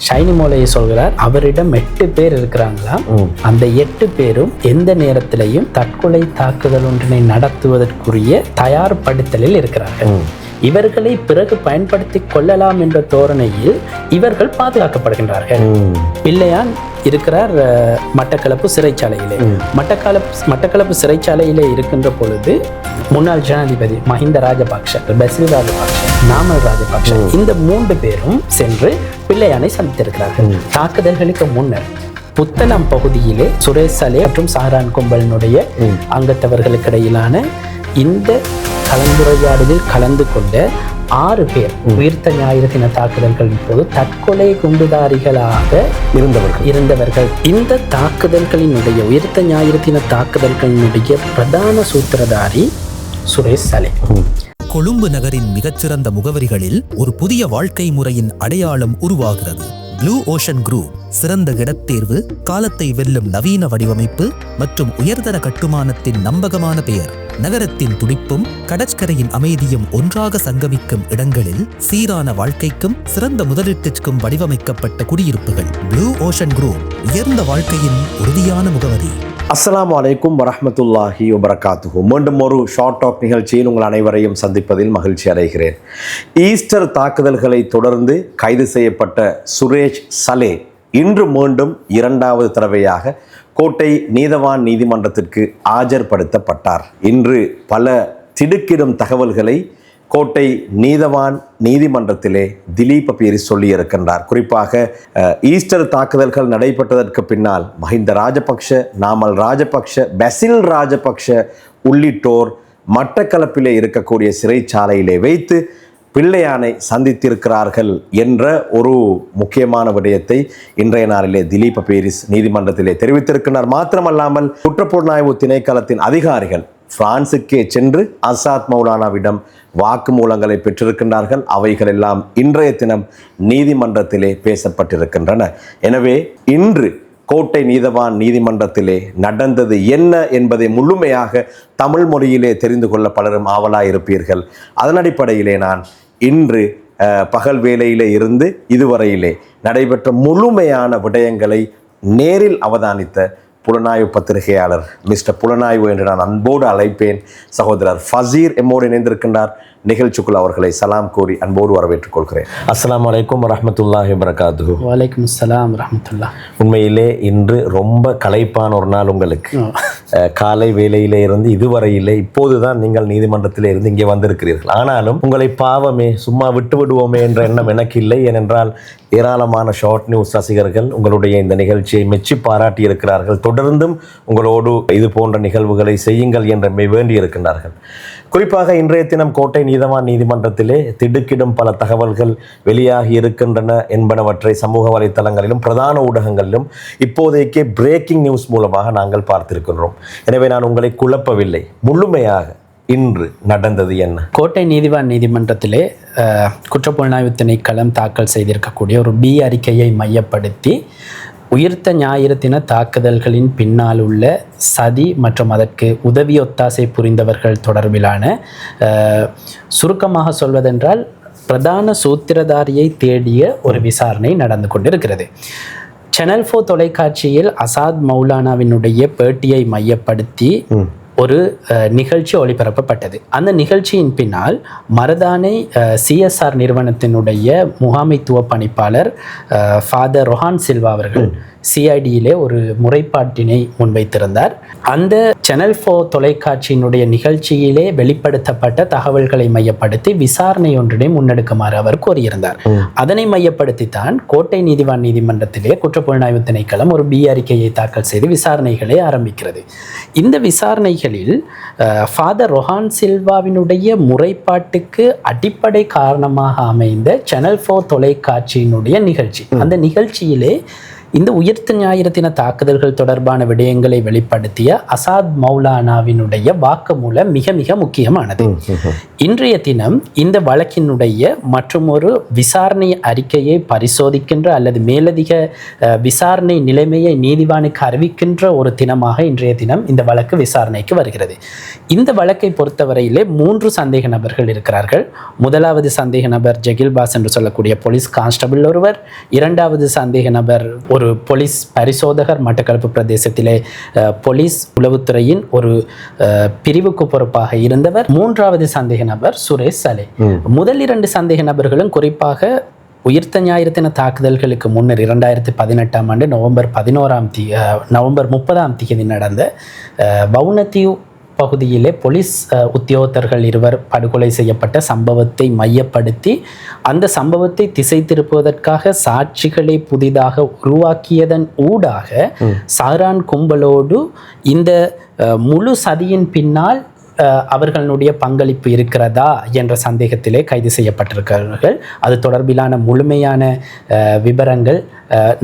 ஷைனி மோலையை சொல்கிறார், அவரிடம் 8 பேர் இருக்கிறாங்களாம். அந்த 8 பேரும் எந்த நேரத்திலையும் தற்கொலை தாக்குதல் ஒன்றினை நடத்துவதற்குரிய தயார்படுத்தலில் இருக்கிறார்கள். இவர்களை பிறகு பயன்படுத்தி கொள்ளலாம் என்ற தோரணையில் இவர்கள் பாதுகாக்கப்படுகின்றார்கள். பிள்ளையான் இருக்கிறார் மட்டக்களப்பு சிறைச்சாலையிலே. மட்டக்களப்பு சிறைச்சாலையிலே இருக்கின்ற பொழுது முன்னாள் ஜனாதிபதி மஹிந்த ராஜபக்ஷ, பசில் ராஜபக்ஷ, நாமல் ராஜபக்ஷ, இந்த 3 பேரும் சென்று பிள்ளையானை சந்தித்திருக்கிறார்கள். தாக்குதல்களுக்கு முன்னர் புத்தளம் பகுதியிலே சுரேஷ் சலே மற்றும் சஹரான் கும்பலினுடைய அங்கத்தவர்களுக்கு இடையிலான இந்த கலந்துரையாடலில் கலந்து கொண்ட 6 பேர் உயிர்த்த ஞாயிறு தின தாக்குதல்களின் போது தற்கொலை குண்டுதாரிகளாக இருந்தவர்கள். இந்த தாக்குதல்களினுடைய உயிர்த்த ஞாயிறு தின தாக்குதல்களினுடைய பிரதான சூத்திரதாரி சுரேஷ் சலே. கொழும்பு நகரின் மிகச்சிறந்த முகவரிகளில் ஒரு புதிய வாழ்க்கை முறையின் அடையாளம் உருவாகிறது. ப்ளூ ஓஷன் குரூப் சிறந்த இடத்தேர்வு, காலத்தை வெல்லும் நவீன வடிவமைப்பு மற்றும் உயர்தர கட்டுமானத்தின் நம்பகமான பெயர். நகரத்தின் துடிப்பும் கடற்கரையின் அமைதியும் ஒன்றாக சங்கமிக்கும் இடங்களில் சீரான வாழ்க்கைக்கும் சிறந்த முதலீட்டிற்கும் வடிவமைக்கப்பட்ட குடியிருப்புகள். ப்ளூ ஓஷன் குரூப், உயர்ந்த வாழ்க்கையின் உறுதியான முகவரி. அஸ்ஸலாமு அலைக்கும் வரஹ்மத்துல்லாஹி வபரகாத்துஹு. மீண்டும் ஒரு ஷார்ட் டாக் நிகழ்ச்சியில் உங்கள் அனைவரையும் சந்திப்பதில் மகிழ்ச்சி அடைகிறேன். ஈஸ்டர் தாக்குதல்களை தொடர்ந்து கைது செய்யப்பட்ட சுரேஷ் சலே இன்று மீண்டும் 2வது தடவையாக கோட்டை நீதவான் நீதிமன்றத்திற்கு ஆஜர்படுத்தப்பட்டார். இன்று பல திடுக்கிடும் தகவல்களை கோட்டை நீதவான் நீதிமன்றத்திலே திலீப பீரிஸ் சொல்லியிருக்கின்றார். குறிப்பாக ஈஸ்டர் தாக்குதல்கள் நடைபெற்றதற்கு பின்னால் மஹிந்த ராஜபக்ஷ, நாமல் ராஜபக்ஷ, பசில் ராஜபக்ஷ உள்ளிட்டோர் மட்டக்களப்பிலே இருக்கக்கூடிய சிறைச்சாலையிலே வைத்து பிள்ளையானை சந்தித்திருக்கிறார்கள் என்ற ஒரு முக்கியமான விடயத்தை இன்றைய நாளிலே திலீப பீரிஸ் நீதிமன்றத்திலே தெரிவித்திருக்கிறார். மாத்திரமல்லாமல் குற்றப்புலனாய்வு திணைக்களத்தின் அதிகாரிகள் பிரான்சுக்கே சென்று அசாத் மௌலானாவிடம் வாக்குமூலங்களை பெற்றிருக்கின்றார்கள். அவைகள் எல்லாம் இன்றைய தினம் நீதிமன்றத்திலே பேசப்பட்டிருக்கின்றன. எனவே இன்று கோட்டை நீதவான் நீதிமன்றத்திலே நடந்தது என்ன என்பதை முழுமையாக தமிழ் மொழியிலே தெரிந்து கொள்ள பலரும் ஆவலாயிருப்பீர்கள். அதன் அடிப்படையிலே நான் இன்று பகல் வேளையிலே இருந்து இதுவரையிலே நடைபெற்ற முழுமையான விடயங்களை நேரில் அவதானித்த புலனாய்வு பத்திரிகையாளர் மிஸ்டர் புலனாய்வு என்று நான் அன்போடு அழைப்பேன் சகோதரர் ஃபசீர் எம்மோடு இணைந்திருக்கின்றார். நிகழ்ச்சிக்குள் அவர்களை சலாம் கூறி அன்போடு வரவேற்றுக் கொள்கிறேன். அஸ்ஸலாமு அலைக்கும் வரஹ்மத்துல்லாஹி வபரகாத்துஹு. வலைக்கும் ஸலாம் வரஹ்மத்துல்லாஹ். உண்மையிலே இன்று ரொம்ப களைப்பான ஒரு நாள் உங்களுக்கு. காலை வேளையிலே இருந்து இதுவரையிலே இப்போதுதான் நீங்கள் நீதிமன்றத்திலே இருந்து இங்கே வந்திருக்கிறீர்கள். ஆனாலும் உங்களை பாவமே சும்மா விட்டு விடுவோமே என்ற எண்ணம் எனக்கு இல்லை. ஏனென்றால் ஏராளமான ஷார்ட் நியூஸ் ரசிகர்கள் உங்களுடைய இந்த நிகழ்ச்சியை மெச்சி பாராட்டி இருக்கிறார்கள். தொடர்ந்தும் உங்களோடு இது போன்ற நிகழ்வுகளை செய்யுங்கள் என்று வேண்டி இருக்கின்றார்கள். குறிப்பாக இன்றைய தினம் கோட்டை நீதவான் நீதிமன்றத்திலே திடுக்கிடும் பல தகவல்கள் வெளியாகி இருக்கின்றன என்பனவற்றை சமூக வலைத்தளங்களிலும் பிரதான ஊடகங்களிலும் இப்போதைக்கு பிரேக்கிங் நியூஸ் மூலமாக நாங்கள் பார்த்திருக்கின்றோம். எனவே நான் உங்களை குழப்பவில்லை. முழுமையாக இன்று நடந்தது என்ன? கோட்டை நீதிவான் நீதிமன்றத்திலே குற்றப்புலனாய்வு திணைக்களம் தாக்கல் செய்திருக்கக்கூடிய ஒரு பி அறிக்கையை மையப்படுத்தி உயிர்த்த ஞாயிறு தின தாக்குதல்களின் பின்னால் உள்ள சதி மற்றும் அதற்கு உதவி ஒத்தாசை புரிந்தவர்கள் தொடர்பிலான சுருக்கமாக சொல்வதென்றால் பிரதான சூத்திரதாரியை தேடிய ஒரு விசாரணை நடந்து கொண்டிருக்கிறது. சேனல் 4 தொலைக்காட்சியில் அசாத் மௌலானாவினுடைய பேட்டியை மையப்படுத்தி ஒரு நிகழ்ச்சி ஒளிபரப்பப்பட்டது. அந்த நிகழ்ச்சியின் பின்னால் மருதானை சிஎஸ்ஆர் நிறுவனத்தினுடைய முகாமைத்துவ பணிப்பாளர் ஃபாதர் ரொஹான் சில்வா அவர்கள் சிஐடியிலே ஒரு முறைப்பாட்டினை முன்வைத்திருந்தார். அந்த சேனல் 4 தொலைக்காட்சியினுடைய நிகழ்ச்சியிலே வெளிப்படுத்தப்பட்ட தகவல்களை மையப்படுத்தி விசாரணை ஒன்றினை முன்னெடுக்குமாறு அவர் கோரியிருந்தார். அதனை மையப்படுத்தித்தான் கோட்டை நீதிவான் நீதிமன்றத்திலே குற்றப்புலனாய்வு திணைக்களம் ஒரு பி அறிக்கையை தாக்கல் செய்து விசாரணைகளை ஆரம்பிக்கிறது. இந்த விசாரணைகளில் ஃபாதர் ரொஹான் சில்வாவினுடைய முறைப்பாட்டுக்கு அடிப்படை காரணமாக அமைந்த சேனல் 4 தொலைக்காட்சியினுடைய நிகழ்ச்சி, அந்த நிகழ்ச்சியிலே இந்த உயிர்த்த ஞாயிறு தின தாக்குதல்கள் தொடர்பான விடயங்களை வெளிப்படுத்திய அசாத் மௌலானாவினுடைய வாக்குமூலம் மிக மிக முக்கியமானது. இன்றைய தினம் இந்த வழக்கினுடைய மற்றொரு விசாரணை அறிக்கையை பரிசோதிக்கின்ற அல்லது மேலதிக விசாரணை நிலைமையை நீதிவானுக்கு அறிவிக்கின்ற ஒரு தினமாக இன்றைய தினம் இந்த வழக்கு விசாரணைக்கு வருகிறது. இந்த வழக்கை பொறுத்தவரையிலே 3 சந்தேக நபர்கள் இருக்கிறார்கள். முதலாவது சந்தேக நபர் ஜகில் பாஸ் என்று சொல்லக்கூடிய போலீஸ் கான்ஸ்டபிள் ஒருவர், இரண்டாவது சந்தேக நபர் ஒரு போலீஸ் பரிசோதகர், மட்டக்களப்பு பிரதேசத்திலே போலீஸ் உளவுத்துறையின் ஒரு பிரிவுக்கு பொறுப்பாக இருந்தவர், மூன்றாவது சந்தேக நபர் சுரேஷ் சலே. முதல் 2 சந்தேக நபர்களும் குறிப்பாக உயிர்த்த ஞாயிறு தின தாக்குதல்களுக்கு முன்னர் 2018ஆம் ஆண்டு நவம்பர் 30ஆம் தேதி நடந்த வவுனதீவு பகுதியிலே போலீஸ் உத்தியோகத்தர்கள் 2 படுகொலை செய்யப்பட்ட சம்பவத்தை மையப்படுத்தி அந்த சம்பவத்தை திசை திருப்புவதற்காக சாட்சிகளை புதிதாக உருவாக்கியதன் ஊடாக சாரான் கும்பலோடு இந்த முழு சதியின் பின்னால் அவர்களுடைய பங்களிப்பு இருக்கிறதா என்ற சந்தேகத்திலே கைது செய்யப்பட்டிருக்கிறார்கள். அது தொடர்பிலான முழுமையான விவரங்கள்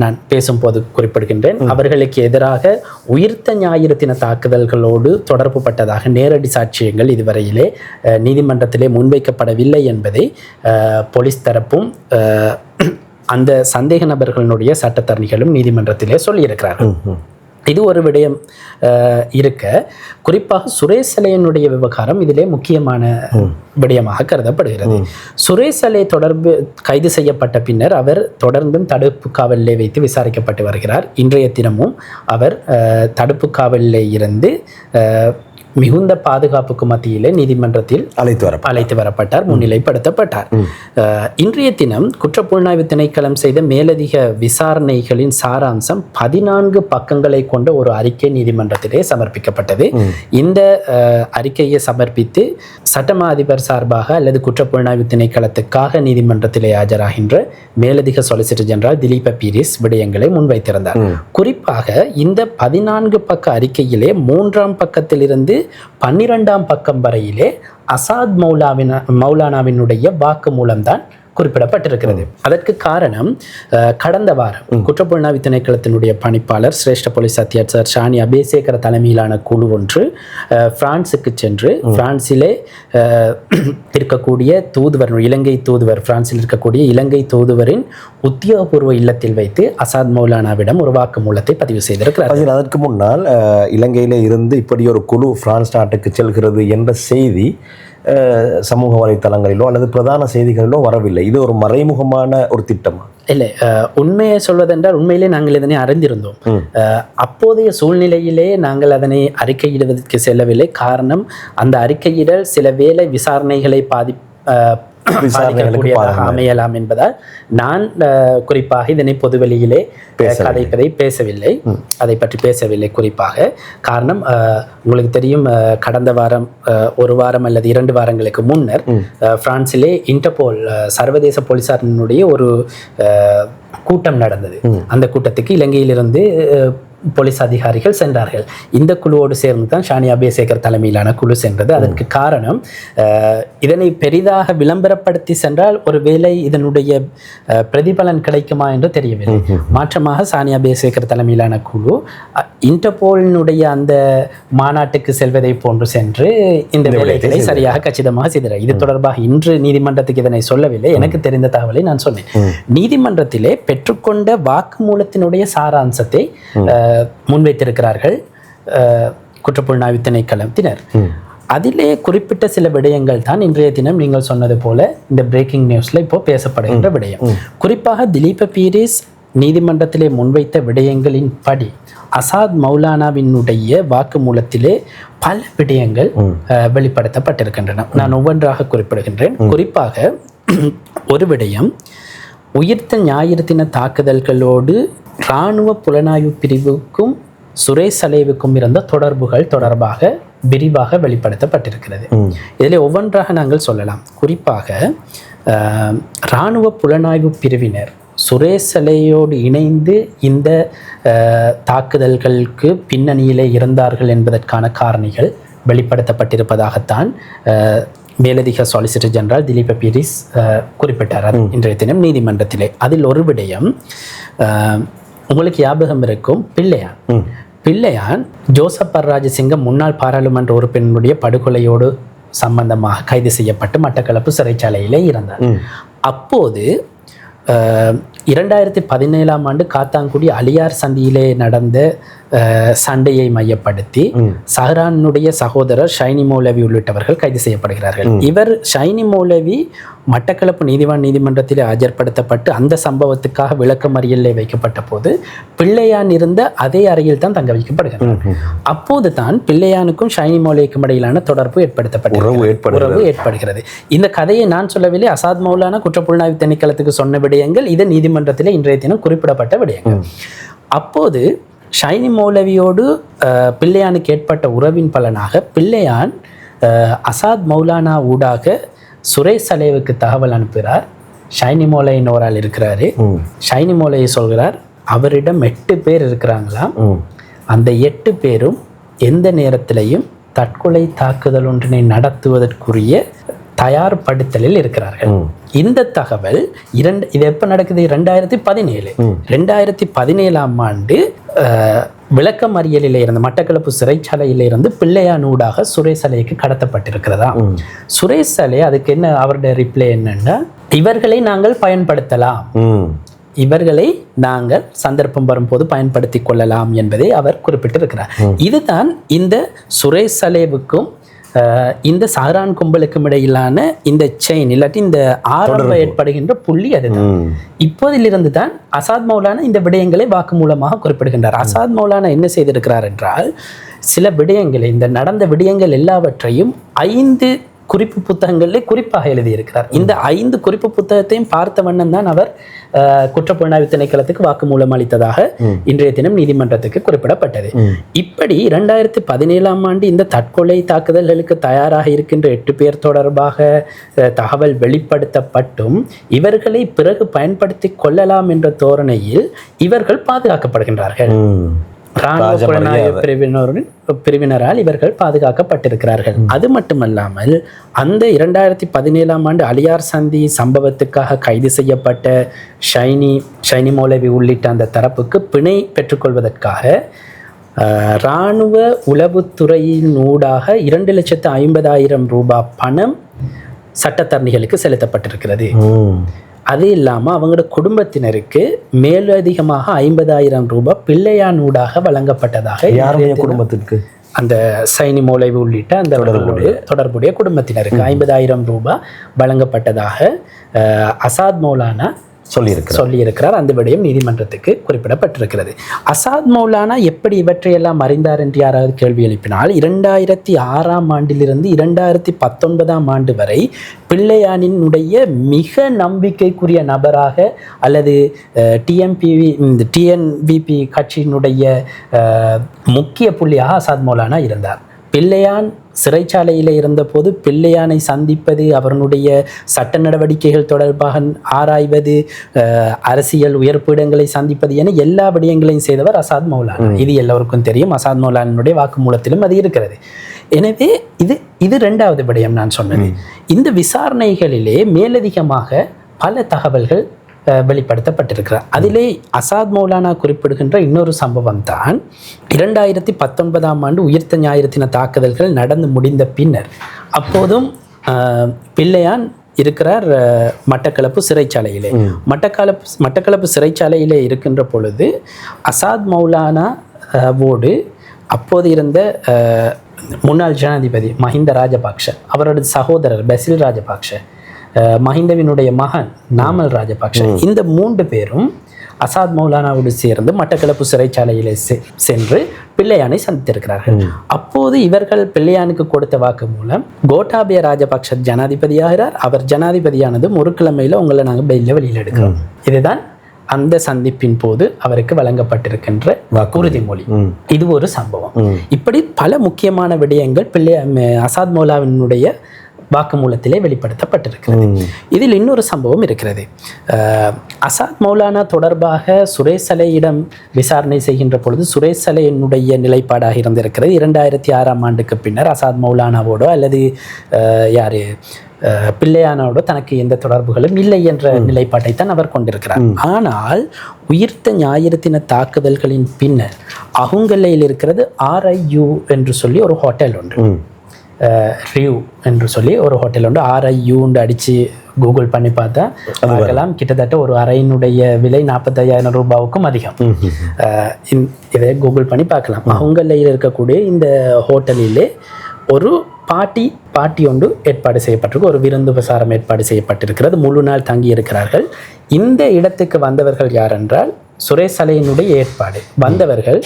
நான் பேசும்போது குறிப்பிடுகின்றேன். அவர்களுக்கு எதிராக உயிர்த்த ஞாயிறு தின தாக்குதல்களோடு தொடர்பு பட்டதாக நேரடி சாட்சியங்கள் இதுவரையிலே நீதிமன்றத்திலே முன்வைக்கப்படவில்லை என்பதை போலீஸ் தரப்பும் அந்த சந்தேக நபர்களுடைய சட்டத்தரணிகளும் நீதிமன்றத்திலே சொல்லியிருக்கிறார்கள். இது ஒரு விடயம் இருக்க, குறிப்பாக சுரேஷ் சலேயினுடைய விவகாரம் இதிலே முக்கியமான விடயமாக கருதப்படுகிறது. சுரேஷ் சலே தொடர்பு கைது செய்யப்பட்ட பின்னர் அவர் தொடர்ந்தும் தடுப்பு காவலிலே வைத்து விசாரிக்கப்பட்டு வருகிறார். இன்றைய தினமும் அவர் தடுப்பு காவலிலே இருந்து மிகுந்த பாதுகாப்புக்கு மத்தியிலே நீதிமன்றத்தில் அழைத்து வரப்பட்டார், முன்னிலைப்படுத்தப்பட்டார். இன்றைய தினம் குற்றப்புலனாய்வு திணைக்களம் செய்த மேலதிக விசாரணைகளின் சாராம்சம் 14 பக்கங்களை கொண்ட ஒரு அறிக்கை நீதிமன்றத்திலே சமர்ப்பிக்கப்பட்டது. இந்த அறிக்கையை சமர்ப்பித்து சட்டமா அதிபர் சார்பாக அல்லது குற்றப்புலனாய்வு திணைக்களத்துக்காக நீதிமன்றத்திலே ஆஜராகின்ற மேலதிக சொலிசிட்டர் ஜெனரல் திலீப பீரிஸ் விடயங்களை முன்வைத்திருந்தார். குறிப்பாக இந்த 14 பக்க அறிக்கையிலே 3ஆம் பக்கத்திலிருந்து 12ஆம் பக்கம் வரையிலே அசாத் மௌலானாவினுடைய வாக்கு மூலம்தான் குறிப்பிடப்பட்டிருக்கிறது. அதற்கு காரணம், கடந்த வாரம் குற்றப்புலனாய்வு திணைக்களத்தினுடைய பணிப்பாளர் சிரேஷ்ட போலீஸ் அத்தியட்சர் ஷானி அபேசேகர தலைமையிலான குழு ஒன்று பிரான்சுக்கு சென்று பிரான்சிலே இருக்கக்கூடிய தூதுவர், இலங்கை தூதுவர், பிரான்சில் இருக்கக்கூடிய இலங்கை தூதுவரின் உத்தியோகபூர்வ இல்லத்தில் வைத்து அசாத் மௌலானாவிடம் ஒரு வாக்கு மூலத்தை பதிவு செய்திருக்கிறார். அதற்கு முன்னால் இலங்கையில இருந்து இப்படி ஒரு குழு பிரான்ஸ் நாட்டுக்கு செல்கிறது என்ற செய்தி சமூக வலைத்தளங்களிலோ அல்லது பிரதான செய்திகளிலோ வரவில்லை. இது ஒரு மறைமுகமான ஒரு திட்டமா? இல்லை, உண்மையை சொல்வதென்றால் உண்மையிலே நாங்கள் இதனை அறிந்திருந்தோம். அப்போதைய சூழ்நிலையிலே நாங்கள் அதனை அறிக்கையிடுவதற்கு செல்லவில்லை. காரணம், அந்த அறிக்கையிடல் சில வேளை விசாரணைகளை பாதிக்கக்கூடியதாக அமையலாம் என்பதால் நான் குறிப்பாக இதனை பொதுவெளியிலே கதைப்பதை பேசவில்லை, அதை பற்றி பேசவில்லை. குறிப்பாக காரணம், உங்களுக்கு தெரியும், கடந்த வாரம், ஒரு வாரம் அல்லது 2 வாரங்களுக்கு முன்னர் பிரான்சிலே இன்டர்போல் சர்வதேச போலீசாரினுடைய ஒரு கூட்டம் நடந்தது. அந்த கூட்டத்துக்கு இலங்கையிலிருந்து போலீஸ் அதிகாரிகள் சென்றார்கள். இந்த குழுவோடு சேர்ந்து தான் ஷானி அபேசேகர் தலைமையிலான குழு சென்றது. அதற்கு காரணம், இதனை பெரிதாக விளம்பரப்படுத்தி சென்றால் ஒருவேளை இதனுடைய பிரதிபலன் கிடைக்குமா என்று தெரியவில்லை. மாற்றமாக ஷானி அபேசேகர் தலைமையிலான குழு இன்டர்போலினுடைய அந்த மாநாட்டுக்கு செல்வதை போன்று சென்று இந்த வேலைகளை சரியாக கச்சிதமாக செய்தார். இது தொடர்பாக இன்று நீதிமன்றத்துக்கு இதனை சொல்லவில்லை, எனக்கு தெரிந்த தகவலை நான் சொன்னேன். நீதிமன்றத்திலே பெற்றுக்கொண்ட வாக்குமூலத்தினுடைய சாராம்சத்தை முன்வைத்திருக்கிறார்கள் குற்றப்புலனாய்வு திணைக்களத்தினர். அதிலே குறிப்பிட்ட சில விடயங்கள் தான் இன்றைய தினம் நீங்கள் சொன்னது போல இந்த பிரேக்கிங் நியூஸ்ல இப்போ பேசப்படுகின்ற விடயம். குறிப்பாக திலீப பீரிஸ் நீதிமன்றத்திலே முன்வைத்த விடயங்களின் படி அசாத் மௌலானாவினுடைய வாக்குமூலத்திலே பல விடயங்கள் வெளிப்படுத்தப்பட்டிருக்கின்றன. நான் ஒவ்வொன்றாக குறிப்பிடுகின்றேன். குறிப்பாக ஒரு விடயம், உயிர்த்த ஞாயிறு தின தாக்குதல்களோடு இராணுவ புலனாய்வு பிரிவுக்கும் சுரேஷ் சலேவுக்கும் இருந்த தொடர்புகள் தொடர்பாக விரிவாக வெளிப்படுத்தப்பட்டிருக்கிறது. இதில் ஒவ்வொன்றாக நாங்கள் சொல்லலாம். குறிப்பாக இராணுவ புலனாய்வு பிரிவினர் சுரேஷ் சலேயோடு இணைந்து இந்த தாக்குதல்களுக்கு பின்னணியிலே இருந்தார்கள் என்பதற்கான காரணிகள் வெளிப்படுத்தப்பட்டிருப்பதாகத்தான் மேலதிக சொலிசிட்டர் ஜெனரல் திலீப பீரிஸ் குறிப்பிட்டார் இன்றைய தினம் நீதிமன்றத்திலே. அதில் ஒரு விடயம், உங்களுக்கு ஞாபகம் இருக்கும் பிள்ளையான் ஜோசப் பர்ராஜசிங்க முன்னாள் பாராளுமன்ற உறுப்பினருடைய படுகொலையோடு சம்பந்தமாக கைது செய்யப்பட்டு மட்டக்களப்பு சிறைச்சாலையிலே இருந்தார். அப்போது 2017ஆம் ஆண்டு காத்தான்குடி அலியார் சந்தியிலே நடந்த சண்டையை மையப்படுத்தி சஹ்ரானுடைய சகோதரர் ஷைனி மௌலவி உள்ளிட்டவர்கள் கைது செய்யப்படுகிறார்கள். இவர் ஷைனி மௌலவி மட்டக்களப்பு நீதிமன்றத்தில் ஆஜர்படுத்தப்பட்டு அந்த சம்பவத்துக்காக விளக்கமறியலில் வைக்கப்பட்ட போது பிள்ளையான் இருந்த அதே அறையில் தான் தங்க வைக்கப்படுகிறார். அப்போது தான் பிள்ளையானுக்கும் ஷைனி மௌலவிக்கும் இடையிலான தொடர்பு உறவு ஏற்படுகிறது. இந்த கதையை நான் சொல்லவில்லை, அசாத் மௌலானா குற்றப்புலனாய்வு திணைக்களத்துக்கு சொன்ன விடயங்கள், இது நீதிமன்றத்தில் இன்றைய தினம் குறிப்பிடப்பட்ட விடயங்கள். அப்போது ஷைனி மௌலவியோடு பிள்ளையானுக்கு ஏற்பட்ட உறவின் பலனாக பிள்ளையான் அசாத் மௌலானா ஊடாக சுரேஷ் சலேவுக்கு தகவல் அனுப்புகிறார். ஷைனி மௌலவின் ஒரு ஆள் இருக்கிறாரு. ஷைனி மௌலவி சொல்கிறார், அவரிடம் 8 பேர் இருக்கிறாங்களாம். அந்த 8 பேரும் எந்த நேரத்திலையும் தற்கொலை தாக்குதல் ஒன்றினை நடத்துவதற்குரிய தயார்படுத்தலில் இருக்கிறார்கள். இந்த தகவல் இது எப்ப நடக்குது? 2017ஆம் ஆண்டு விளக்கமறியலில் இருந்து மட்டக்களப்பு சிறைச்சாலையில இருந்து பிள்ளையானூடாக சுரேஷ் சலேக்கு கடத்தப்பட்டிருக்கிறதா. சுரேஷ் சலே அதுக்கு என்ன அவருடைய ரிப்ளை என்னன்னா, இவர்களை நாங்கள் பயன்படுத்தலாம், இவர்களை நாங்கள் சந்தர்ப்பம் வரும்போது பயன்படுத்தி கொள்ளலாம் என்பதை அவர் குறிப்பிட்டிருக்கிறார். இதுதான் இந்த சுரேஷ் சலேவுக்கும் இந்த சஹ்ரான் கும்பலுக்கும் இடையிலான இந்த செயின் இல்லாட்டி இந்த ஆரம்ப ஏற்படுகின்ற புள்ளி அதுதான். இப்போதிலிருந்து தான் அசாத் மௌலானா இந்த விடயங்களை வாக்குமூலமாக குறிப்பிடுகின்றார். அசாத் மௌலானா என்ன செய்திருக்கிறார் என்றால், சில விடயங்களை, இந்த நடந்த விடயங்கள் எல்லாவற்றையும் 5 குறிப்பு புத்தகங்களில் குறிப்பாக எழுதியிருக்கிறார். இந்த 5 குறிப்பு புத்தகத்தையும் பார்த்த வண்ணம் தான் அவர் குற்றப்புலனாய்வு திணைக்களத்துக்கு வாக்குமூலம் அளித்ததாக இன்றைய தினம் நீதிமன்றத்துக்கு குறிப்பிடப்பட்டது. இப்படி 2017ஆம் ஆண்டு இந்த தற்கொலை தாக்குதல்களுக்கு தயாராக இருக்கின்ற 8 பேர் தொடர்பாக தகவல் வெளிப்படுத்தப்பட்டும் இவர்களை பிறகு பயன்படுத்தி கொள்ளலாம் என்ற தோரணையில் இவர்கள் பாதுகாக்கப்படுகின்றார்கள். இராணுவ புலனாய்வு பிரிவினரால் இவர்கள் பாதுகாக்கப்பட்டிருக்கிறார்கள். அது மட்டுமல்லாமல் அந்த 2017ஆம் ஆண்டு அலியார் சந்தி சம்பவத்துக்காக கைது செய்யப்பட்ட ஷைனி மௌலவி உள்ளிட்ட அந்த தரப்புக்கு பிணை பெற்றுக்கொள்வதற்காக இராணுவ உளவுத்துறையின் ஊடாக 2,50,000 ரூபாய் பணம் சட்டத்தரணிகளுக்கு செலுத்தப்பட்டிருக்கிறது. அது இல்லாமல் அவங்களோட குடும்பத்தினருக்கு மேலதிகமாக 50,000 ரூபாய் பிள்ளையானூடாக வழங்கப்பட்டதாக குடும்பத்திற்கு அந்த ஷைனி மௌலவி உள்ளிட்ட அந்த தொடர்புடைய குடும்பத்தினருக்கு 50,000 ரூபாய் வழங்கப்பட்டதாக அசாத் மௌலானா சொல்லியிருக்கிறார். அந்த விடயம் நீதிமன்றத்துக்கு குறிப்பிடப்பட்டிருக்கிறது. அசாத் மௌலானா எப்படி இவற்றையெல்லாம் அறிந்தார் என்று யாராவது கேள்வி எழுப்பினால், 2006ஆம் ஆண்டிலிருந்து 2019ஆம் ஆண்டு வரை பிள்ளையானினுடைய மிக நம்பிக்கைக்குரிய நபராக அல்லது டிஎன்விபி கட்சியினுடைய முக்கிய புள்ளியாக அசாத் மௌலானா இருந்தார். பிள்ளையான் சிறைச்சாலையில் இருந்தபோது பிள்ளையானை சந்திப்பது, அவருடைய சட்ட நடவடிக்கைகள் தொடர்பாக ஆராய்வது, அரசியல் உயர்பீடங்களை சந்திப்பது என எல்லா விடயங்களையும் செய்தவர் அசாத் மௌலானா. இது எல்லோருக்கும் தெரியும். அசாத் மௌலானுடைய வாக்குமூலத்திலும் அது இருக்கிறது. எனவே இது 2வது விடயம் நான் சொன்னது. இந்த விசாரணைகளிலே மேலதிகமாக பல தகவல்கள் வெளிப்படுத்தப்பட்டிருக்கிறார். அதிலே அசாத் மௌலானா குறிப்பிடுகின்ற இன்னொரு சம்பவம் தான் 2019ஆம் ஆண்டு உயிர்த்த ஞாயிறு தின தாக்குதல்கள் நடந்து முடிந்த பின்னர், அப்போதும் பிள்ளையான் இருக்கிறார் மட்டக்களப்பு சிறைச்சாலையிலே. மட்டக்களப்பு சிறைச்சாலையிலே இருக்கின்ற பொழுது அசாத் மௌலானா வோடு அப்போது இருந்த முன்னாள் ஜனாதிபதி மஹிந்த ராஜபக்ஷ, அவரது சகோதரர் பசில் ராஜபக்ஷ, மஹிந்தவினுடைய மகன் நாமல் ராஜபக்ஷ, இந்த 3 பேரும் அசாத் மௌலானாவோடு சேர்ந்து மட்டக்களப்பு சிறைச்சாலையிலே சென்று பிள்ளையானை சந்தித்திருக்கிறார்கள். அப்போது இவர்கள் பிள்ளையானுக்கு கொடுத்த வாக்கு மூலம் கோட்டாபய ராஜபக்ஷ ஜனாதிபதியாகிறார். அவர் ஜனாதிபதியானதும் ஒரு கிழமையில உங்களை நாங்கள் பெயில வெளியில் எடுக்கிறோம். இதுதான் அந்த சந்திப்பின் போது அவருக்கு வழங்கப்பட்டிருக்கின்ற உறுதிமொழி. இது ஒரு சம்பவம். இப்படி பல முக்கியமான விடயங்கள் அசாத் மௌலாவினுடைய வாக்குமூலத்திலே வெளிப்படுத்தப்பட்டிருக்கிறது. இதில் இன்னொரு சம்பவம் இருக்கிறது. அசாத் மௌலானா தொடர்பாக சுரேஷ் சலேயிடம் விசாரணை செய்கின்ற பொழுது சுரேஷ் சலேயினுடைய நிலைப்பாடாக இருந்திருக்கிறது, 2006ஆம் ஆண்டுக்கு பின்னர் அசாத் மௌலானாவோடோ அல்லது பிள்ளையானோட தனக்கு எந்த தொடர்புகளும் இல்லை என்ற நிலைப்பாட்டை தான் அவர் கொண்டிருக்கிறார். ஆனால் உயிர்த்த ஞாயிறு தின தாக்குதல்களின் பின்னர் அகுங்கல்லையில் இருக்கிறது RIU என்று சொல்லி ஒரு ஹோட்டல் உண்டு, ரியூ என்று சொல்லி ஒரு ஹோட்டல் உண்டு. RIU அடித்து கூகுள் பண்ணி பார்த்தா பார்க்கலாம், கிட்டத்தட்ட ஒரு அறையினுடைய விலை 45,000 ரூபாவுக்கும் அதிகம். இதை கூகுள் பண்ணி பார்க்கலாம். அகுங்கல்லையில் இருக்கக்கூடிய இந்த ஹோட்டலிலே ஒரு பாட்டி ஒன்று ஏற்பாடு செய்யப்பட்டிருக்கு, ஒரு விருந்து பிரசாரம் ஏற்பாடு செய்யப்பட்டிருக்கிறது, முழு நாள் தங்கி இருக்கிறார்கள். இந்த இடத்துக்கு வந்தவர்கள் யார் என்றால் சுரேஷ் சலேயினுடைய ஏற்பாடு வந்தவர்கள்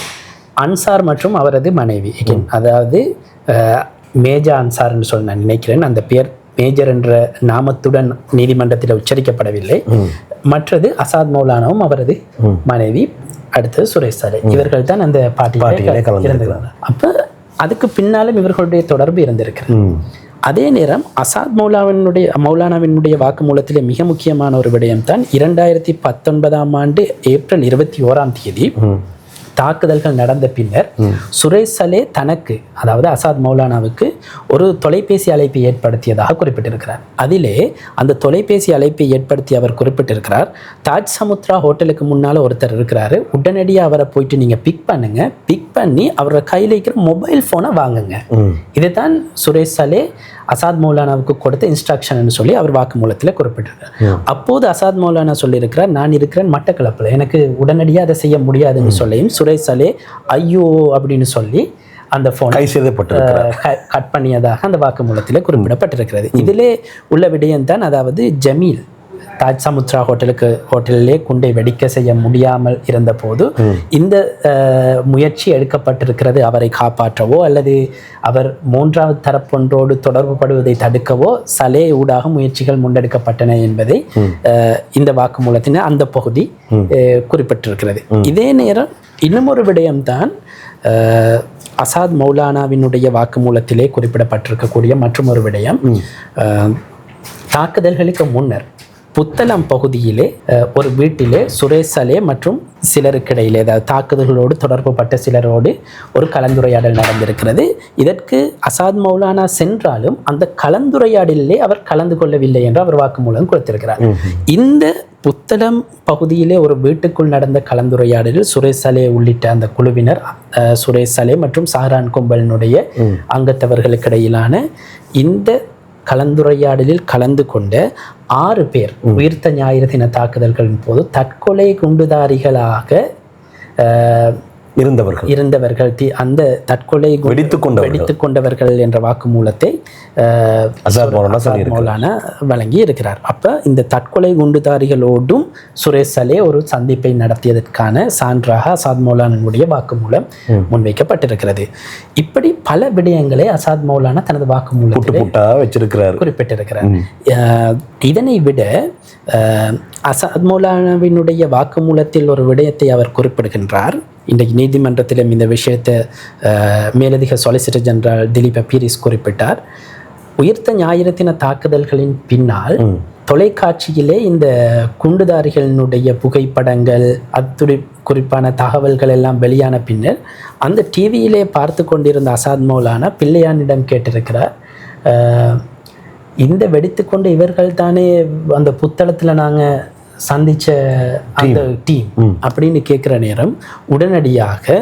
அன்சார் மற்றும் அவரது மனைவி, அதாவது மேஜா அன்சார் என்று சொல்லி நான் நினைக்கிறேன். அந்த பேர் மேஜர் என்ற நாமத்துடன் நீதிமன்றத்தில் உச்சரிக்கப்படவில்லை. மற்றது அசாத் மௌலானாவும் அவரது மனைவி, அடுத்தது சுரேஷ் சலே, இவர்கள் தான் அந்த பாட்டியிலே இருந்திருக்கிறாங்க. அப்போ அதுக்கு பின்னாலும் இவர்களுடைய தொடர்பு இருந்திருக்கிறது. அதே நேரம் அசாத் மௌலானாவினுடைய வாக்குமூலத்திலே மிக முக்கியமான ஒரு விடயம் தான் 2019ஆம் ஆண்டு ஏப்ரல் 21ஆம் தேதி தாக்குதல்கள் நடந்த பின்னர் சுரேஷ் சலே தனக்கு, அதாவது அசாத் மௌலானாவுக்கு ஒரு தொலைபேசி அழைப்பை ஏற்படுத்தியதாக குறிப்பிட்டிருக்கிறார். அதிலே அந்த தொலைபேசி அழைப்பை ஏற்படுத்தி அவர் குறிப்பிட்டிருக்கிறார், தாஜ் சமுத்ரா ஹோட்டலுக்கு முன்னால் ஒருத்தர் இருக்கிறாரு, உடனடியாக அவரை போயிட்டு நீங்கள் பிக் பண்ணுங்க, பிக் பண்ணி அவரோட கையில் இருக்கிற மொபைல் ஃபோனை வாங்குங்க. இதுதான் சுரேஷ் சலே அசாத் மௌலானாவுக்கு கொடுத்த இன்ஸ்ட்ரக்ஷன் சொல்லி அவர் வாக்குமூலத்தில் குறிப்பிட்டிருக்கார். அப்போது அசாத் மௌலானா சொல்லியிருக்கிறார், நான் இருக்கிறேன் மட்டக்களப்பில், எனக்கு உடனடியாக அதை செய்ய முடியாதுன்னு சொல்லியும் சுரேஷ் சலே ஐயோ அப்படின்னு சொல்லி அந்த ஃபோன் கட் பண்ணியதாக அந்த வாக்குமூலத்தில் குறிப்பிடப்பட்டிருக்கிறது. இதிலே உள்ள விடயம் தான், அதாவது ஜமீல் தாஜ் சமுத்ரா ஹோட்டலிலே குண்டை வெடிக்க செய்ய முடியாமல் இருந்த போது இந்த முயற்சி எடுக்கப்பட்டிருக்கிறது, அவரை காப்பாற்றவோ அல்லது அவர் மூன்றாவது தரப்பொன்றோடு தொடர்பு படுவதை தடுக்கவோ சலே ஊடாக முயற்சிகள் முன்னெடுக்கப்பட்டன என்பதை இந்த வாக்குமூலத்தின் அந்த பகுதி குறிப்பிட்டிருக்கிறது. இதே நேரம் இன்னும் ஒரு விடயம்தான் அசாத் மௌலானாவினுடைய வாக்குமூலத்திலே குறிப்பிடப்பட்டிருக்கக்கூடிய மற்றும் ஒரு விடயம், தாக்குதல்களுக்கு முன்னர் புத்தளம் பகுதியிலே ஒரு வீட்டிலே சுரேஷ் சலே மற்றும் சிலருக்கிடையிலே, அதாவது தாக்குதல்களோடு தொடர்பு பட்ட சிலரோடு ஒரு கலந்துரையாடல் நடந்திருக்கிறது. இதற்கு அசாத் மௌலானா சென்றாலும் அந்த கலந்துரையாடலிலே அவர் கலந்து கொள்ளவில்லை என்று அவர் வாக்குமூலம் கொடுத்திருக்கிறார். இந்த புத்தளம் பகுதியிலே ஒரு வீட்டுக்குள் நடந்த கலந்துரையாடலில் சுரேஷ் சலே உள்ளிட்ட அந்த குழுவினர், சுரேஷ் சலே மற்றும் சாரான் கும்பலினுடைய அங்கத்தவர்களுக்கு இடையிலான இந்த கலந்துரையாடலில் கலந்து கொண்ட 6 பேர் உயிர்த்த ஞாயிறு தின தாக்குதல்களின் போது தற்கொலை குண்டுதாரிகளாக இருந்தவர்கள் அந்த தற்கொலை வெடித்துக் கொண்டவர்கள் என்ற வாக்குமூலத்தை மௌலானா வழங்கி இருக்கிறார். அப்ப இந்த தற்கொலை குண்டுதாரிகளோடும் சுரேஷ் சலே ஒரு சந்திப்பை நடத்தியதற்கான சான்றாக அசாத் மௌலானுடைய வாக்குமூலம் முன்வைக்கப்பட்டிருக்கிறது. இப்படி பல விடயங்களை அசாத் மௌலானா தனது வாக்குமூலத்தில் குறிப்பிட்டிருக்கிறார். இதனை விட அசாத் மௌலானாவினுடைய வாக்குமூலத்தில் ஒரு விடயத்தை அவர் குறிப்பிடுகின்றார். இன்றைக்கு நீதிமன்றத்திலும் இந்த விஷயத்தை மேலதிக சொலிசிட்டர் ஜெனரல் திலீப் பீரிஸ் குறிப்பிட்டார். உயிர்த்த ஞாயிறு தின தாக்குதல்களின் பின்னால் தொலைக்காட்சியிலே இந்த குண்டுதாரிகளினுடைய புகைப்படங்கள், அத்துறை குறிப்பான தகவல்கள் எல்லாம் வெளியான பின்னர் அந்த டிவியிலே பார்த்து கொண்டிருந்த அசாத் மௌலானா பிள்ளையானிடம் கேட்டிருக்கிறார், இந்த வெடித்துக்கொண்டு இவர்கள் தானே அந்த புத்தளத்தில் நாங்கள் சந்திச்ச அந்த டீம் அப்படின்னு கேட்குற நேரம் உடனடியாக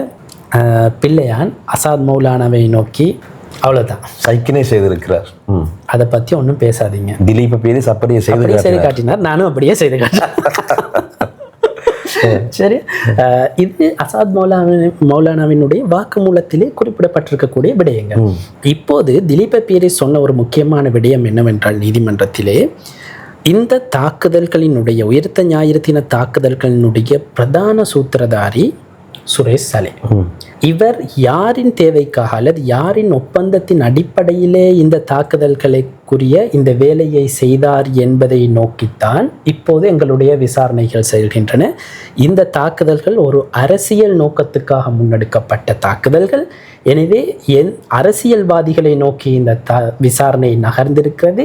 பிள்ளையான் அசாத் மௌலானாவை நோக்கி, அவ்வளோதான் சைக்கினே செய்திருக்கிறார், அதை பற்றி ஒன்றும் பேசாதீங்க, திலீப் பீரிஸ் அப்படியே செய்து காட்டினார், நானும் அப்படியே செய்து காட்டினேன். சரி, இது அசாத் மௌலானாவினுடைய வாக்குமூலத்திலே குறிப்பிடப்பட்டிருக்கக்கூடிய விடயங்கள். இப்போது திலீப் பீரிஸ் சொன்ன ஒரு முக்கியமான விடயம் என்னவென்றால், நீதிமன்றத்திலே இந்த தாக்குதல்களினுடைய உயிர்த்த ஞாயிறு தின தாக்குதல்களினுடைய பிரதான சூத்திரதாரி சுரேஷ் சலே. இவர் யாரின் தேவைக்காக அல்லது யாரின் ஒப்பந்தத்தின் அடிப்படையிலே இந்த தாக்குதல்களுக்குரிய இந்த வேலையை செய்தார் என்பதை நோக்கித்தான் இப்போது எங்களுடைய விசாரணைகள் செல்கின்றன. இந்த தாக்குதல்கள் ஒரு அரசியல் நோக்கத்துக்காக முன்னெடுக்கப்பட்ட தாக்குதல்கள். எனவே அரசியல்வாதிகளை நோக்கி இந்த விசாரணை நகர்ந்திருக்கிறது.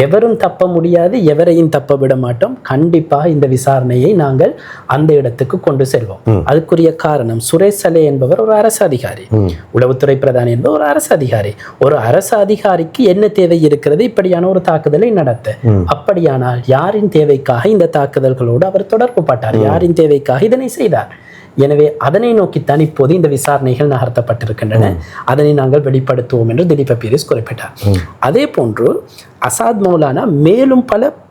எவரும் தப்ப முடியாது, எவரையும் தப்ப விட மாட்டோம். கண்டிப்பாக இந்த விசாரணையை நாங்கள் அந்த இடத்துக்கு கொண்டு செல்வோம். அதுக்குரிய காரணம், சுரேஷ் சலே என்பவர் ஒரு அரசு அதிகாரி, உளவுத்துறை பிரதானி என்பவர் ஒரு அரசு அதிகாரி. ஒரு அரசு அதிகாரிக்கு என்ன தேவை இருக்கிறது இப்படியான ஒரு தாக்குதலை நடத்த? அப்படியானால் யாரின் தேவைக்காக இந்த தாக்குதல்களோடு அவர் தொடர்பு பட்டார்? யாரின் தேவைக்காக இதனை செய்தார்? எனவே அதனை நோக்கித்தான் இப்போது இந்த விசாரணைகள் நகர்த்தப்பட்டிருக்கின்றன. அதனை நாங்கள் வெளிப்படுத்துவோம் என்று திலீப பீரிஸ் குறிப்பிட்டார். அதே போன்று அசாத் மௌலானா மேலும்